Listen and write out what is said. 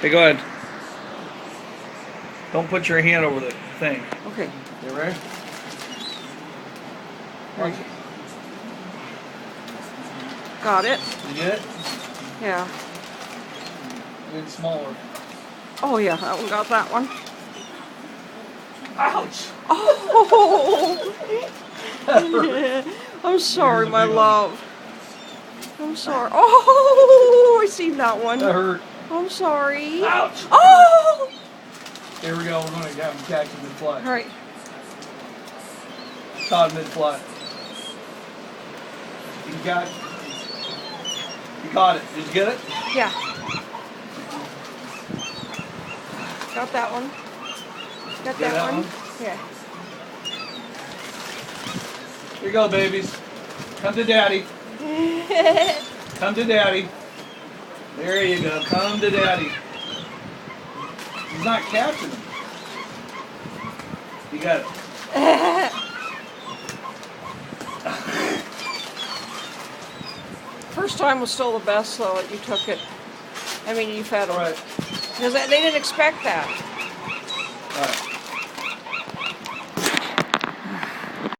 Okay, go ahead. Don't put your hand over the thing. Okay. You ready? Right. Got it. You get it? Yeah. Get smaller. Oh yeah, that one got that one. Ouch! Oh! I'm sorry, Here's a my big one. love. I'm sorry. Oh, I seen that one. That hurt. I'm sorry. Ouch! Oh! Here we go. We're going to have him catch him mid-flight. All right. Caught mid-flight. You got it. You caught it. Did you get it? Yeah. Got that one. Got that one? Yeah. Here you go, babies. Come to daddy. Come to daddy. There you go. Come to daddy. He's not catching them. You got it. First time was still the best, though, that you took it. I mean, you fed them. All right. Because they didn't expect that. All right.